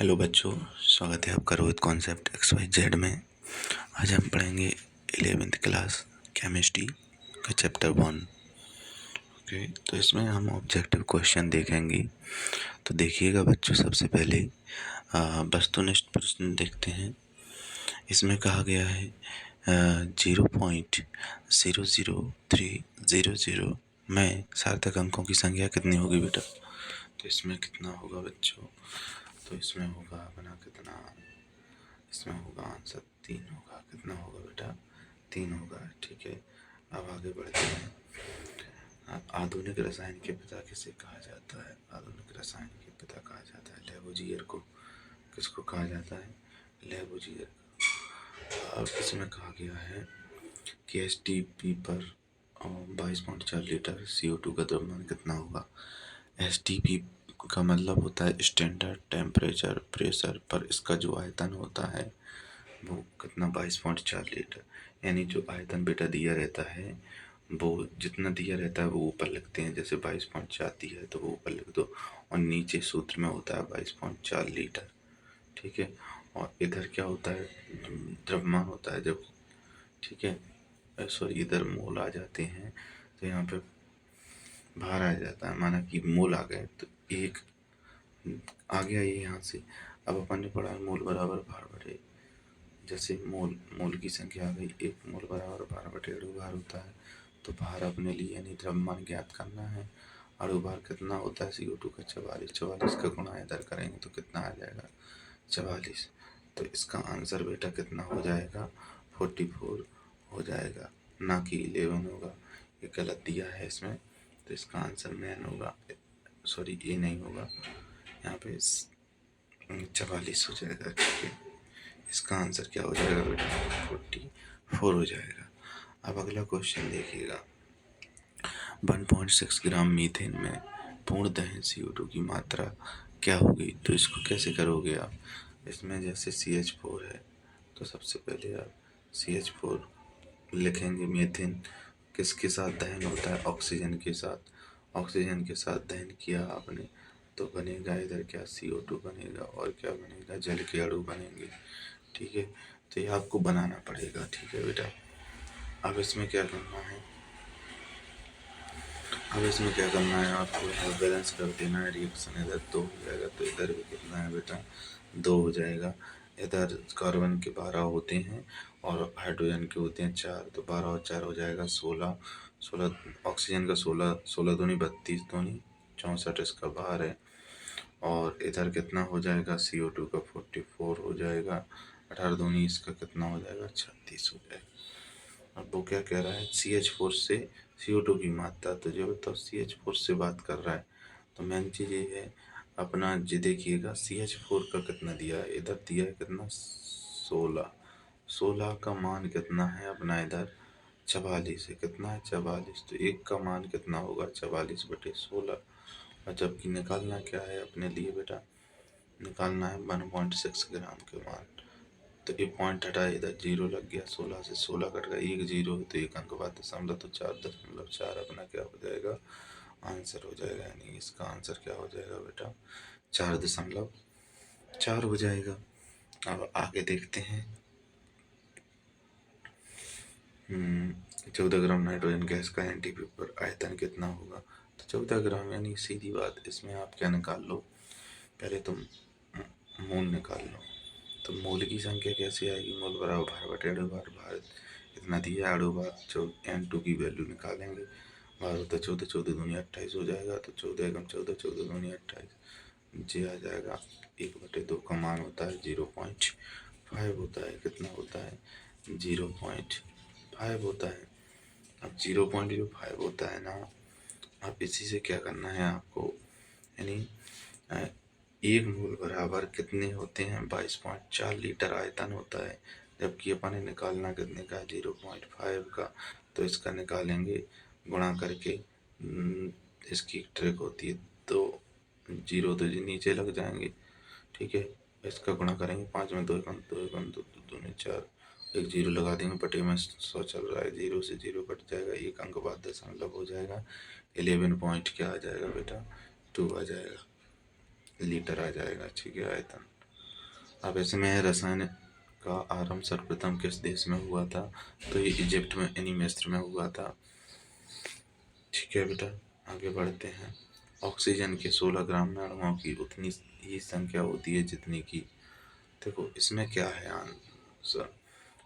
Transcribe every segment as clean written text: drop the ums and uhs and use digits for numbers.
Hello बच्चों, स्वागत है आपका रोहित कॉन्सेप्ट XYZ में। आज हम पढ़ेंगे 11th क्लास केमिस्ट्री का चैप्टर 1। ओके, तो इसमें हम ऑब्जेक्टिव क्वेश्चन देखेंगे। तो देखिएगा बच्चों, सबसे पहले वस्तुनिष्ठ प्रश्न देखते हैं। इसमें कहा गया है 0.00300 में सार्थक अंकों की संख्या कितनी होगी बेटा। तो इसमें कितना होगा बच्चों, तो इसमें होगा अपना कितना, इसमें होगा आंसर 3 होगा। कितना होगा बेटा, 3 होगा। ठीक है, अब आगे बढ़ते हैं। आधुनिक रसायन के पिता किसे कहा जाता है? आधुनिक रसायन के पिता कहा जाता है लेबोजियर को। किसको कहा जाता है? लेबोजियर। अब इसमें कहा गया है कि STP पर 22.4 लीटर CO2 का द्रव्यमान कितना होगा। STP का मतलब होता है स्टैंडर्ड टेम्परेचर प्रेशर पर इसका जो आयतन होता है वो कितना, 22.4 लीटर। यानी जो आयतन बेटा दिया रहता है वो जितना दिया रहता है वो ऊपर लिखते हैं। जैसे 22.4 दिया है तो वो ऊपर लिख दो, और नीचे सूत्र में होता है 22.4 लीटर। ठीक है, और इधर क्या होता है, द्रव्यमान होता है जब। ठीक है, सॉरी, इधर मोल आ जाते हैं तो यहाँ पे भार आ जाता है। माना कि मोल आ गए तो एक आ गया ये यहाँ से। अब अपन ने पढ़ा मोल बराबर भार बटे, जैसे मोल की संख्या आ गई, एक मोल बराबर भार बटे अणु भार होता है। तो भार अपने लिए यानी द्रव्यमान ज्ञात करना है। अणु भार कितना होता है CO2 का 44 का गुणा इधर करेंगे तो कितना आ जाएगा, 44। तो इसका आंसर बेटा कितना हो जाएगा, 44 हो जाएगा, ना कि 11 होगा। ये गलत दिया है इसमें, तो इसका आंसर 9 होगा। सॉरी, ये नहीं होगा, यहाँ पे 44 हो जाएगा। ठीक है, इसका आंसर क्या हो जाएगा बेटा, 44 हो जाएगा। अब अगला क्वेश्चन देखिएगा। 1.6 ग्राम मीथेन में पूर्ण दहन CO2 की मात्रा क्या होगी। तो इसको कैसे करोगे आप, इसमें जैसे CH4 है तो सबसे पहले आप CH4 लिखेंगे। मीथेन किसके साथ दहन होता है, ऑक्सीजन के साथ। ऑक्सीजन के साथ दहन किया आपने तो बनेगा इधर क्या, CO2 बनेगा, और क्या बनेगा, जल के अणु बनेंगे। ठीक है, तो ये आपको बनाना पड़ेगा। ठीक है बेटा, अब इसमें क्या करना है, आपको बैलेंस कर देना है। रिएक्शन इधर 2 हो जाएगा तो इधर भी कितना है बेटा, 2 हो जाएगा। इधर कार्बन के 12 होते हैं और हाइड्रोजन के होते हैं 4, तो 12 और 4 हो जाएगा 16। ऑक्सीजन का 16 दूनी 32 दूनी 64 इसका बाहर है। और इधर कितना हो जाएगा, CO2 का 44 हो जाएगा। 18 दूनी इसका कितना हो जाएगा, 36 हो जाएगा। अब वो क्या कह रहा है, CH4 से CO2 की मात्रा। तो जो तो CH4 से बात कर रहा है तो मेन चीज़ ये है अपना, जी देखिएगा CH4 का कितना दिया है, इधर दिया है कितना, 16 का मान कितना है अपना इधर, 44 है। कितना है, 44। तो एक का मान कितना होगा, 44/16। और जबकि निकालना क्या है अपने लिए बेटा, निकालना है 1.6 ग्राम के मान। तो एक पॉइंट हटा, इधर 0 लग गया, 16 से 16 कट गया, 1 0 तो एक अंक बाद दशमलव, तो 4.4 अपना क्या हो जाएगा, आंसर हो जाएगा। यानी इसका आंसर क्या हो जाएगा बेटा, 4.4 हो जाएगा। अब आगे देखते हैं। 14 ग्राम नाइट्रोजन गैस का NTP पर आयतन कितना होगा। तो 14 ग्राम, यानी सीधी बात, इसमें आप क्या निकाल लो, पहले तुम मोल निकाल लो। तो मोल की संख्या कैसे आएगी, मोल बराबर भार बटे अणु भार। भार इतना दिया, अणु भार N2 की वैल्यू निकालेंगे। भार होता है 14, 14 दूनी 28 हो जाएगा। तो 14 एकम 14, 14 दूनी 28, नीचे आ जाएगा 1/2 का मान होता है 0.5 होता है। कितना होता है, 0.5 होता है। अब 0.05 होता है ना, अब इसी से क्या करना है आपको, यानी 1 मोल बराबर कितने होते हैं, 22.4 लीटर आयतन होता है। जबकि अपन ने निकालना कितने का, 0.5 का। तो इसका निकालेंगे गुणा करके, इसकी ट्रिक होती है, तो 0 तो जी नीचे लग जाएंगे। ठीक है, इसका गुणा करेंगे, 5 में 2 एकम 2 एकम 2 2 दूनी 4, एक 0 लगा देंगे, बटे में 100 चल रहा है, 0 से 0 कट जाएगा, एक अंक बाद दशमलव हो जाएगा। 11 पॉइंट क्या आ जाएगा बेटा, 2 आ जाएगा, लीटर आ जाएगा। ठीक है, आयतन। अब इसमें रसायन का आरंभ सर्वप्रथम किस देश में हुआ था? तो ये इजिप्ट में यानी मिस्र में हुआ था। ठीक है बेटा, आगे बढ़ते हैं। ऑक्सीजन के 16 ग्राम में अणुओं की उतनी ही संख्या होती है जितनी की, देखो इसमें क्या है आंसर,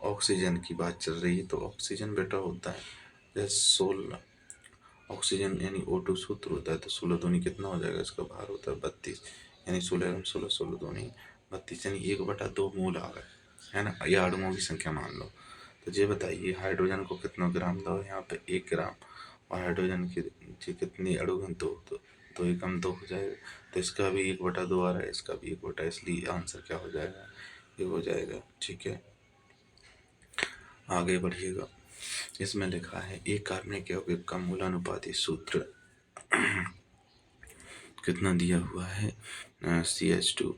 ऑक्सीजन की बात चल रही है तो ऑक्सीजन बेटा होता है जैसे 16 ऑक्सीजन यानी O2 सूत्र होता है, तो 16 दूनी कितना हो जाएगा, इसका भार होता है 32, यानी 16 16 16 दूनी 32, यानी 1/2 मोल आ गए, है ना। या अणुओं की संख्या मान लो। तो ये बताइए हाइड्रोजन को कितना ग्राम दो, यहाँ पे 1 ग्राम, और हाइड्रोजन की जी कितनी अणु घन, दो एकम 2 हो जाएगा। तो इसका भी 1/2 आ रहा है, इसका भी 1/, इसलिए आंसर क्या हो जाएगा, ये हो जाएगा। ठीक है, आगे बढ़िएगा। इसमें लिखा है एक कार्बनिक यौगिक का मूलानुपाती सूत्र कितना दिया हुआ है, CH2,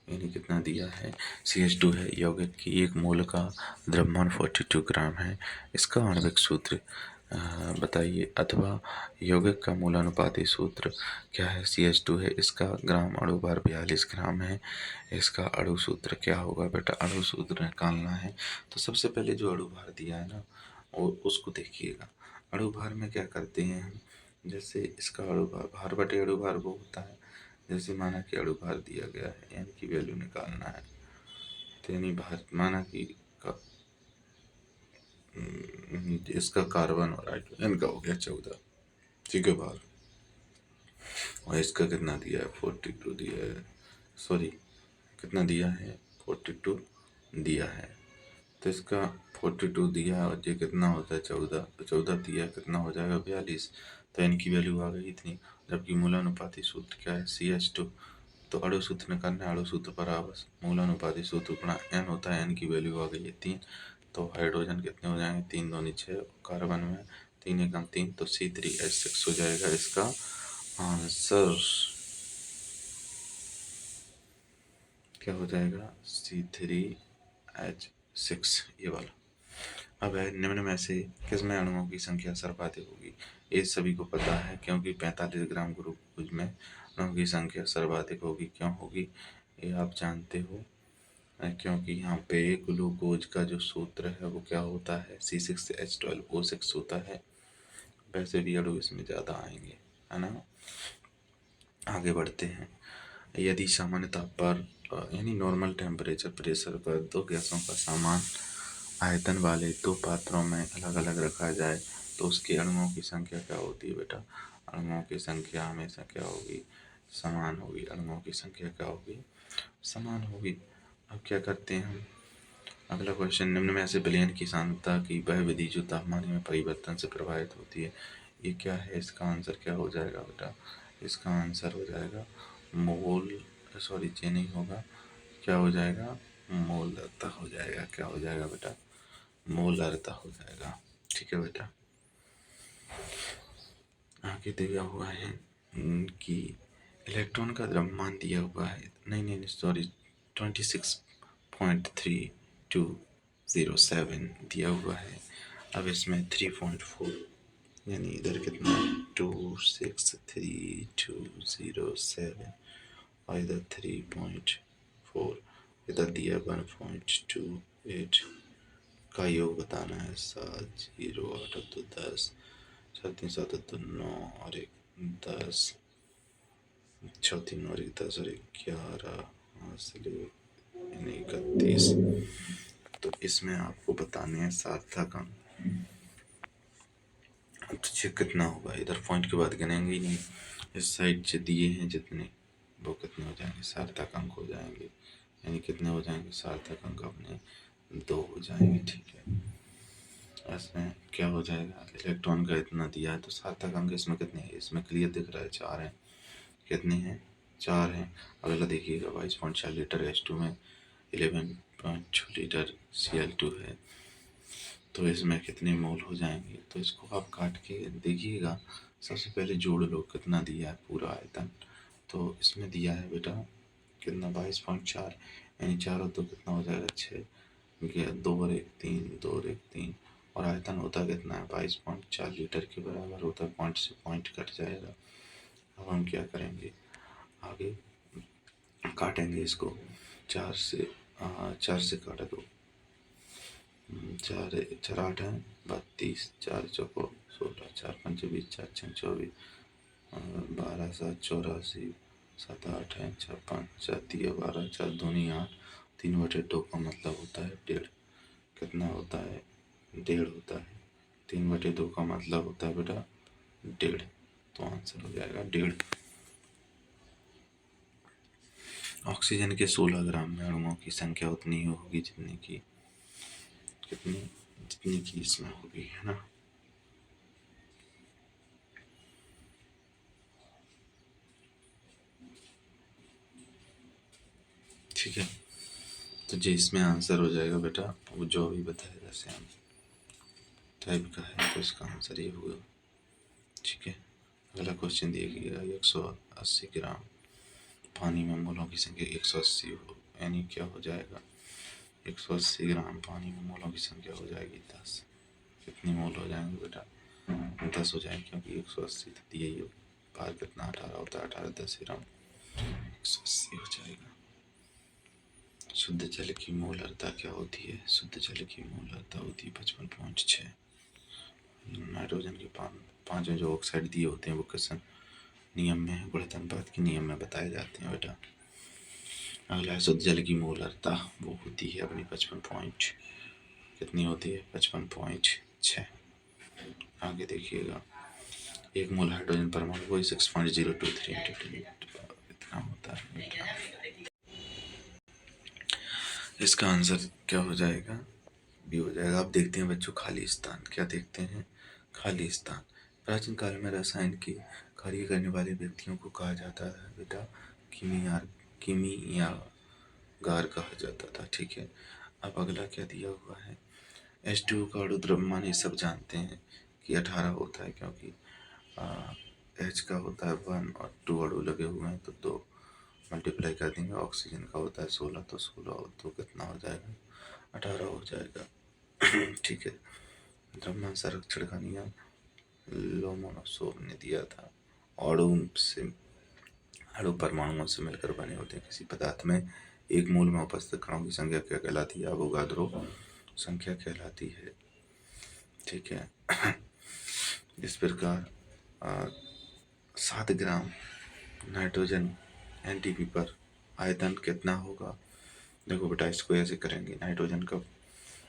यानी कितना दिया है, CH2 है यौगिक की, एक मोल का द्रव्यमान 42 ग्राम है। इसका आणविक सूत्र बताइए, अथवा यौगिक का मूलानुपाती सूत्र क्या है, CH2 है, इसका ग्राम अणु भार 42 ग्राम है। इसका अणु सूत्र क्या होगा बेटा, अणु सूत्र निकालना है तो सबसे पहले जो अणु भार दिया है ना उसको देखिएगा। अणु भार में क्या करते हैं हम, जैसे इसका अणु भार बटे अणु भार वो होता है, जैसे माना कि अणु भार दिया गया है, एन की वैल्यू निकालना है, तो यानी भार माना कि इसका कार्बन और हाइड्रोजन का हो गया 14, ठीक है भार, और इसका कितना दिया है 42 दिया है, सॉरी कितना दिया है 42 दिया है, तो इसका 42 दिया और ये कितना होता है 14, तो 14 दिया कितना हो जाएगा 42, तो इनकी वैल्यू आ गई इतनी। जबकि मूलानुपाती सूत्र क्या है CH2, तो अणु सूत्र निकालना है, अणु सूत्र बराबर मूलानुपाती सूत्र गुणा n होता है, n की वैल्यू आ गई है 3, तो हाइड्रोजन कितने हो जाएंगे 3 दूनी 6, कार्बन में 3 एकम 3, तो C3H6 हो जाएगा इसका आंसर। क्या हो जाएगा C3H6 ये वाला। अब है निम्न में से किसमें अणुओं की संख्या सर्वाधिक होगी, ये सभी को पता है क्योंकि 45 ग्राम ग्लूकोज में अणुओं की संख्या सर्वाधिक होगी। क्यों होगी ये आप जानते हो, क्योंकि यहाँ पे ग्लूकोज का जो सूत्र है वो क्या होता है C6H12O6 होता है। वैसे भी अणु इसमें ज़्यादा आएंगे, है ना। आगे बढ़ते हैं। यदि सामान्य ताप पर यानी नॉर्मल टेम्परेचर प्रेशर पर दो गैसों का समान आयतन वाले दो पात्रों में अलग अलग रखा जाए तो उसके अणुओं की संख्या क्या होती है बेटा, अणुओं की संख्या हमेशा क्या होगी, समान होगी। अणुओं की संख्या क्या होगी, समान होगी। अब क्या करते हैं हम, अगला क्वेश्चन, निम्न में से विलयन की सांद्रता की वह विधि जो तापमान में परिवर्तन से प्रभावित होती है, ये क्या है, इसका आंसर क्या हो जाएगा बेटा, इसका आंसर हो जाएगा मोल, सॉरी ये नहीं होगा, क्या हो जाएगा मोलरता हो जाएगा, क्या हो जाएगा बेटा मोलरता हो जाएगा। ठीक है बेटा, आगे दिया हुआ है कि इलेक्ट्रॉन का द्रव्यमान दिया हुआ है, नहीं सॉरी 26.3207 दिया हुआ है। अब इसमें 3.4 यानी इधर कितना 263207 और इधर 3.4, इधर दिया 1.28 का योग बताना है। 7 0 8 2 10 7 3 7 2 9 और 1 10 6 3 और 1 10 और 11 यानी 31। तो इसमें आपको बताने हैं सार्थक अंक, तो ये कितना होगा, इधर पॉइंट के बाद गिनेंगे ही नहीं, इस साइड से दिए हैं जितने वो कितने हो जाएंगे, सार्थक अंक हो जाएंगे, यानी कितने हो जाएंगे सार्थक अंक अपने 2 हो जाएंगे। ठीक है, इसमें क्या हो जाएगा, इलेक्ट्रॉन का इतना दिया है तो सार्थक अंक इसमें कितने हैं, इसमें क्लियर दिख रहा है 4 हैं, कितने हैं 4 हैं। अगला देखिएगा 22.4 लीटर H2 में 11.2 लीटर Cl2 है, तो इसमें कितने मोल हो जाएंगे, तो इसको आप काट के देखिएगा। सबसे पहले जोड़ लो कितना दिया है पूरा आयतन, तो इसमें दिया है बेटा कितना 22.4, यानी चारों तो कितना हो जाएगा 6, 2 और 1 3, 2 और 1 3, और आयतन होता कितना है 22.4 लीटर के बराबर होता है, पॉइंट से पॉइंट कट जाएगा। अब हम क्या करेंगे, आगे काटेंगे इसको, चार से काटा दो, चार चार 8 है 32, 4 चौको 16, 4 पंचे 20, 4 छः 24, 12 7 84, 7 8 है 4 5 4 3 12, 4 दूनी 8, 3/2 का मतलब होता है 1.5। कितना होता है? 1.5 होता है। 3/2 का मतलब होता है बेटा 1.5, तो आंसर हो जाएगा 1.5। ऑक्सीजन के 16 ग्राम में अणुओं की संख्या उतनी ही होगी जितनी की इसमें होगी, है ना। ठीक है, तो जो इसमें आंसर हो जाएगा बेटा वो जो अभी बताएगा सेम टाइप का है, तो इसका आंसर ये होगा। ठीक है, अगला क्वेश्चन दिया गया 180 ग्राम पानी में मोलों की संख्या 180 हो, यानी क्या हो जाएगा? 180 ग्राम पानी में मोलों की संख्या हो जाएगी 10। कितनी मोल हो जाएंगे बेटा? 10 हो जाएंगे, क्योंकि 180 तो दिया ही हो। बाहर कितना 18 होता है, 18 10 ग्राम 180 हो जाएगा। शुद्ध जल की मोलरता क्या होती है? शुद्ध जल की मोलरता होती है 55.6। नाइट्रोजन के पांचों जो ऑक्साइड दिए होते हैं वो किस नियम में, गुणित अनुपात के नियम में बताए जाते हैं बेटा। अगला है शुद्ध जल की मोलरता, वो होती है अपनी 55 कितनी होती है? 55.6। आगे देखिएगा, एक मोल हाइड्रोजन परमाणु को 6.023 इतना होता है बेटा। इसका आंसर क्या हो जाएगा? बी हो जाएगा। आप देखते हैं बच्चों खाली स्थान, क्या देखते हैं? खाली स्थान। प्राचीन काल में रसायन की कार्य करने वाले व्यक्तियों को कहा जाता है बेटा कीमियागार कहा जाता था। ठीक है, अब अगला क्या दिया हुआ है? H2O का अणु द्रव्यमान ये सब जानते हैं कि 18 होता है, क्योंकि H का होता है 1 और 2 अणु लगे हुए हैं, तो 2 मल्टीप्लाई कर देंगे। ऑक्सीजन का होता है 16, तो 16 और 2 कितना हो जाएगा? 18 हो जाएगा। ठीक है, द्रव्यमान संरक्षण का नियम लोमोनोसोव ने दिया था। अणु परमाणुओं से मिलकर बने होते हैं। किसी पदार्थ में एक मूल में उपस्थित कणों की संख्या क्या कहलाती है? अवोगाद्रो संख्या कहलाती है। ठीक है, इस प्रकार 7 ग्राम नाइट्रोजन एनटीपी पर आयतन कितना होगा? देखो बेटा, इसको ऐसे करेंगे, नाइट्रोजन का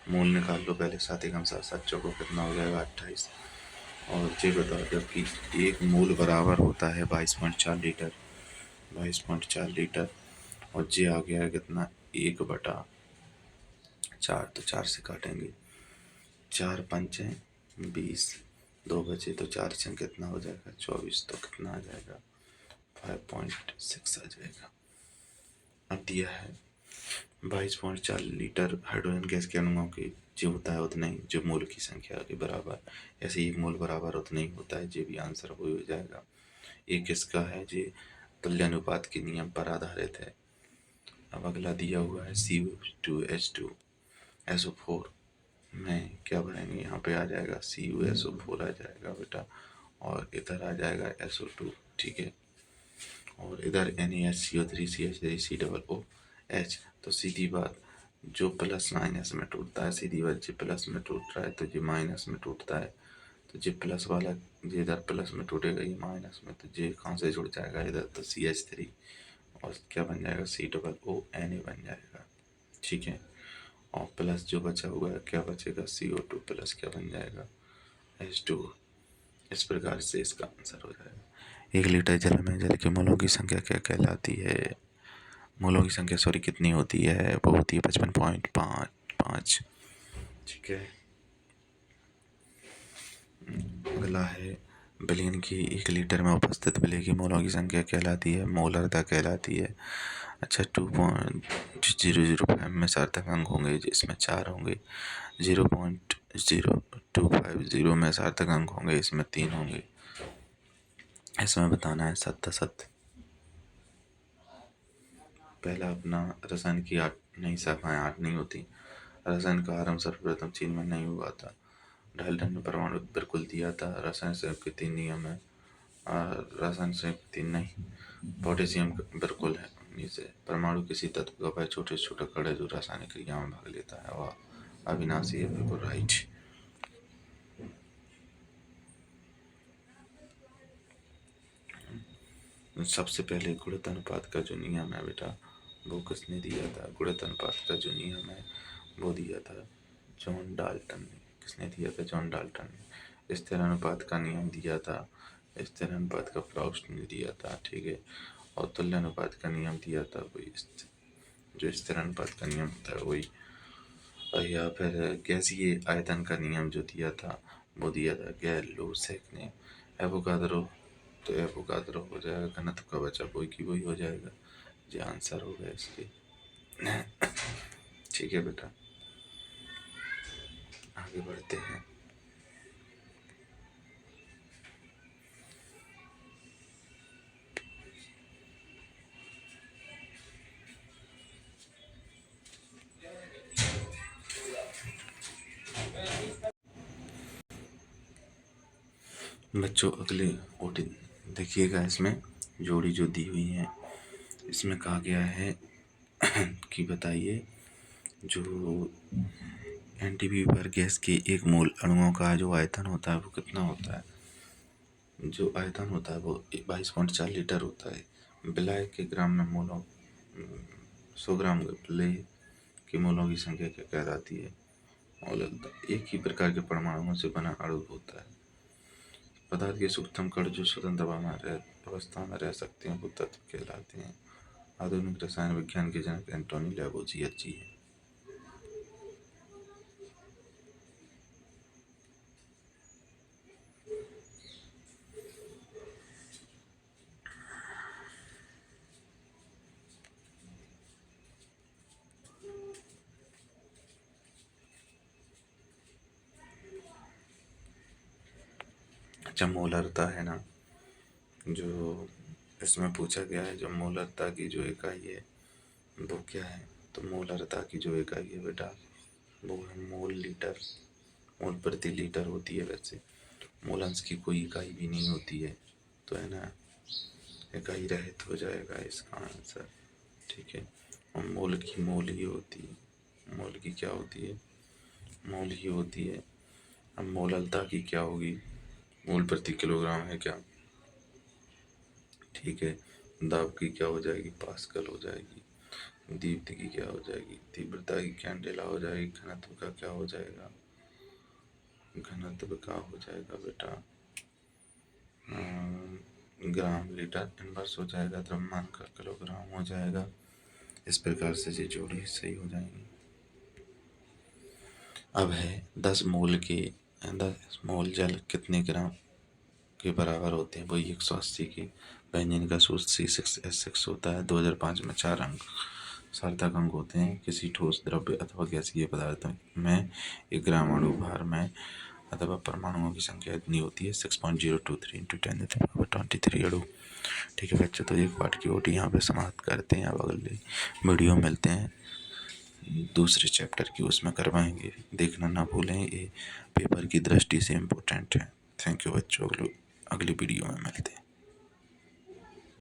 मोल निकाल लो पहले। 7 एकम 7 7 चौको कितना हो जाएगा? 28। और ये बताओ, जबकि एक मोल बराबर होता है 22.4 लीटर, 22.4 लीटर, और जे आ गया है कितना? 1/4। तो 4 से काटेंगे, 4 पंचे 20, 2 बचे तो 4 छः कितना हो जाएगा? 24। तो कितना आ जाएगा? 5.6 आ जाएगा। अब दिया है 22.4 लीटर हाइड्रोजन गैस के अणुओं की जो होता है उतना ही जो मोल की संख्या के बराबर, ऐसे एक मोल बराबर उतना ही होता है। जो भी आंसर हो जाएगा। एक किसका है? जो तुल्यानुपात के नियम पर आधारित है। अब अगला दिया हुआ है CuH2SO4 में क्या बढ़ेंगे? यहाँ पे आ जाएगा CuSO4 आ जाएगा बेटा, और इधर आ जाएगा SO2। ठीक है, और इधर NaHCO3CH3COOH। तो सीधी बात, जो प्लस माइनस में टूटता है, सीधी बात जो प्लस में टूट रहा है तो ये माइनस में टूटता है, तो जो प्लस वाला ये इधर प्लस में टूटेगा, ये माइनस में, तो ये कहाँ से जुड़ जाएगा? इधर, तो CH3, और क्या बन जाएगा? COONA बन जाएगा। ठीक है, और प्लस जो बचा हुआ है क्या बचेगा? CO2 प्लस क्या बन जाएगा? H2O। इस प्रकार से इसका आंसर हो जाएगा। 1 लीटर जल में जल के मोलों की संख्या क्या कहलाती है? मोलों की संख्या सॉरी कितनी होती है? वो होती है 55.5। ठीक है, अगला है विलयन की 1 लीटर में उपस्थित विलय की मोलों की संख्या कहलाती है? मोलरता कहलाती है। अच्छा, 2.005 में सार्थक अंक होंगे जिसमें 4 होंगे। 0.0250 में सार्थक अंक होंगे, इसमें 3 होंगे। इसमें बताना है सत्य सत्य। पहला अपना रसायन की 8 नई शाखाएं 8 नहीं होती। रसायन का आरंभ सर्वप्रथम चीन में नहीं हुआ था। डाल्टन ने परमाणु बिल्कुल दिया था। रसायन संयुक्त के 3 नियम है। रसायन संयुक्त 3 नहीं, पोटेशियम बिल्कुल है, नीचे परमाणु किसी तत्व का वह छोटे से छोटा कण है जो रासायनिक क्रिया में भाग लेता है। वह अविनाशी है, बिल्कुल राइट। सबसे पहले गुणित अनुपात का जो नियम है बेटा, वो किसने दिया था? गुणित अनुपात का जो नियम है वो दिया था जॉन डाल्टन ने। किसने दिया था? जॉन डाल्टन ने। स्थिर अनुपात का नियम दिया था, स्थिर अनुपात का फ्राउस्ट ने दिया था, ठीक है। और तुल्य अनुपात का नियम दिया था वही जो स्थिर अनुपात का नियम था वही। या फिर गैसीय आयतन का नियम जो दिया था वो दिया था गैर-लुसाक ने। एवोगाद्रो, तो एवोगाद्रो हो जाएगा, घनत्व का बचा वही की वही हो जाएगा। ये आंसर हो गया इसके। ठीक है बेटा, आगे बढ़ते हैं। बच्चों अगले ओटी देखिएगा, इसमें जोड़ी जो दी हुई है इसमें कहा गया है कि बताइए जो एनटीपी पर गैस के एक मोल अणुओं का जो आयतन होता है वो कितना होता है? जो आयतन होता है वो 22.4 लीटर होता है। विलायक के ग्राम में मोलों 100 ग्राम विलेय के मोलों की संख्या क्या कहलाती है? एक ही प्रकार के परमाणुओं से बना अणु होता है। पदार्थ के सूक्ष्म कण जो स्वतंत्र अवस्था में रह सकते हैं वो तत्व कहलाते हैं। आधुनिक रसायन विज्ञान के जनक एंटोनी लैवोसियर जी हैं। अच्छा, मोलरता है ना, जो इसमें पूछा गया है, जो मोलरता की जो इकाई है वो क्या है? तो मोलरता की जो इकाई है बेटा वो है मोल लीटर, मोल प्रति लीटर होती है। वैसे मोलंस की कोई इकाई भी नहीं होती है, तो है ना, इकाई रहित हो जाएगा इसका आंसर, ठीक है। और मोल की मोल ही होती है, मोल की क्या होती है? मोल ही होती है। अब मोललता की क्या होगी? मोल प्रति किलोग्राम है क्या, ठीक है। दाब की क्या हो जाएगी? पास्कल हो जाएगी। दीप्ति की क्या हो जाएगी? तीव्रता की कैंडेला हो जाएगी। घनत्व का क्या हो जाएगा? घनत्व का हो जाएगा बेटा ग्राम लीटर इनवर्स हो जाएगा, द्रव्यमान का किलोग्राम हो जाएगा। इस प्रकार से ये जोड़ी सही हो जाएंगी। अब है 10 मोल जल कितने ग्राम के बराबर होते हैं? वही 180 के। व्यंजन का सूत्र C6H6 होता है। 2005 में 4 अंक सार्थक अंक होते हैं। किसी ठोस द्रव्य अथवा गैसीय पदार्थ में 1 ग्राम अणु भार में अथवा परमाणुओं की संख्या इतनी होती है 6.023 × 10⁻23 अणु। ठीक है बच्चों, तो एक पाठ की ओटी यहाँ पे समाप्त करते हैं। अब अगले वीडियो मिलते हैं दूसरे चैप्टर की, उसमें करवाएंगे। देखना ना भूलें, ये पेपर की दृष्टि से इम्पोर्टेंट है। थैंक यू बच्चों, अगली वीडियो में मिलते हैं।